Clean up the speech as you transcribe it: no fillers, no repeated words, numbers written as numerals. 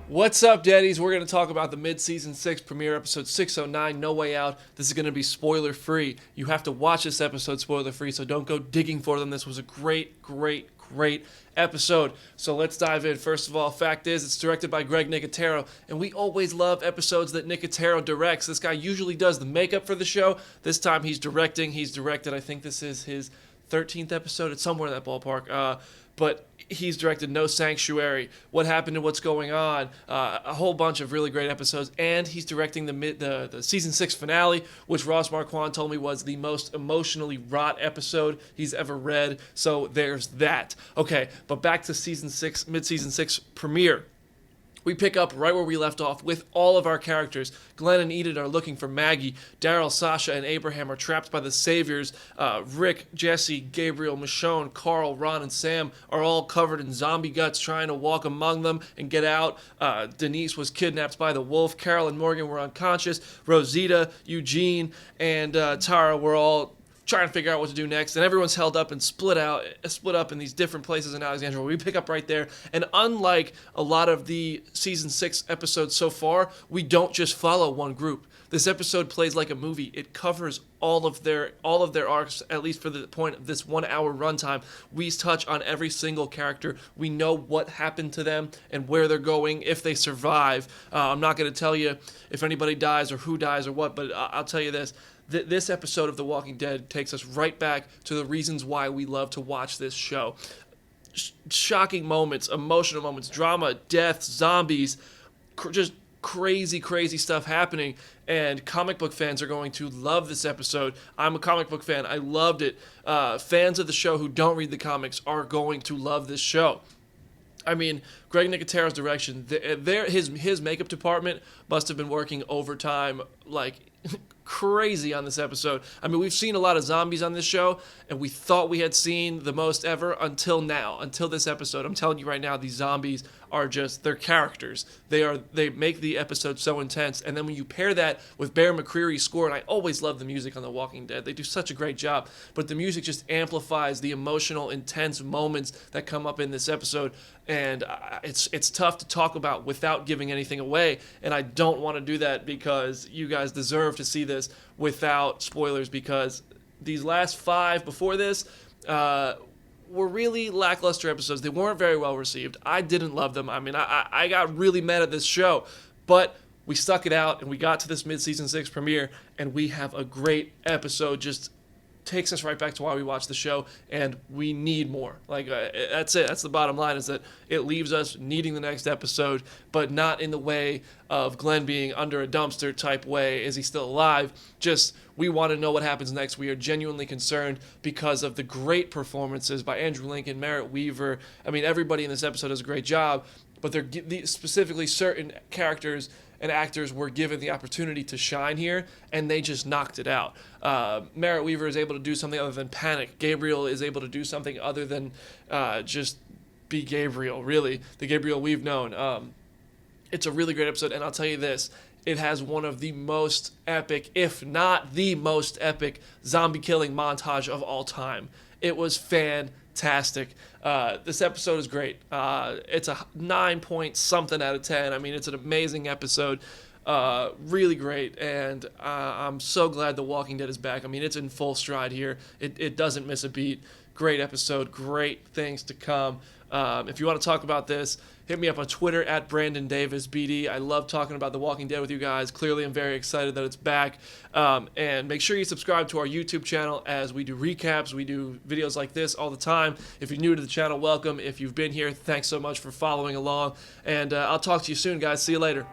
What's up, Daddies? We're going to talk about the Midseason 6 premiere, episode 609, No Way Out. This is going to be spoiler-free. You have to watch this episode spoiler-free, so don't go digging for them. This was a great episode. So let's dive in. First of all, fact is, it's directed by Greg Nicotero, and we always love episodes that Nicotero directs. This guy usually does the makeup for the show. This time he's directing. He's directed, I think this is his 13th episode. It's somewhere in that ballpark. But he's directed No Sanctuary, What Happened and What's Going On, a whole bunch of really great episodes, and he's directing the season 6 finale, which Ross Marquand told me was the most emotionally wrought episode he's ever read. So there's that. Okay, but back to season 6, mid-season 6 premiere. We pick up right where we left off with all of our characters. Glenn and Enid are looking for Maggie. Daryl, Sasha, and Abraham are trapped by the Saviors. Rick, Jesse, Gabriel, Michonne, Carl, Ron, and Sam are all covered in zombie guts trying to walk among them and get out. Denise was kidnapped by the wolf. Carol and Morgan were unconscious. Rosita, Eugene, and Tara were all trying to figure out what to do next, and everyone's held up and split up in these different places in Alexandria. We pick up right there, and unlike a lot of the season 6 episodes so far, we don't just follow one group. This episode plays like a movie. It covers all of their arcs, at least for the point of this 1 hour runtime. We touch on every single character. We know what happened to them and where they're going if they survive. I'm not going to tell you if anybody dies or who dies or what, but I'll tell you this. This episode of The Walking Dead takes us right back to the reasons why we love to watch this show. Shocking moments, emotional moments, drama, death, zombies, just crazy stuff happening, and comic book fans are going to love this episode. I'm a comic book fan. I loved it. Fans of the show who don't read the comics are going to love this show. I mean, Greg Nicotero's direction, his makeup department must have been working overtime like crazy on this episode. I mean, we've seen a lot of zombies on this show, and we thought we had seen the most ever until now, until this episode. I'm telling you right now, these zombies are just, they're characters. They make the episode so intense, and then when you pair that with Bear McCreary's score, and I always love the music on The Walking Dead. They do such a great job, but the music just amplifies the emotional, intense moments that come up in this episode, and it's tough to talk about without giving anything away, and I don't want to do that because you guys deserve to see this without spoilers, because these last 5 before this were really lackluster episodes. They weren't very well received. I didn't love them. I mean, I got really mad at this show, but we stuck it out and we got to this mid-season 6 premiere, and we have a great episode. Just takes us right back to why we watch the show, and we need more. That's it. That's the bottom line, is that it leaves us needing the next episode, but not in the way of Glenn being under a dumpster type way. Is he still alive? Just, we want to know what happens next. We are genuinely concerned because of the great performances by Andrew Lincoln, Merritt Weaver. I mean, everybody in this episode does a great job, but they're specifically certain characters and actors were given the opportunity to shine here, and they just knocked it out. Merritt Weaver is able to do something other than panic. Gabriel is able to do something other than just be Gabriel, really, the Gabriel we've known. It's a really great episode, and I'll tell you this, it has one of the most epic, if not the most epic, zombie killing montage of all time. It was fantastic. This episode is great. It's a 9 point something out of 10. I mean, it's an amazing episode. Really great, and I'm so glad The Walking Dead is back. I mean, it's in full stride here. It doesn't miss a beat. Great episode, great things to come. If you want to talk about this, hit me up on Twitter at Brandon Davis BD. I love talking about The Walking Dead with you guys. Clearly, I'm very excited that it's back. And make sure you subscribe to our YouTube channel as we do recaps. We do videos like this all the time. If you're new to the channel, welcome. If you've been here, thanks so much for following along. And I'll talk to you soon, guys. See you later.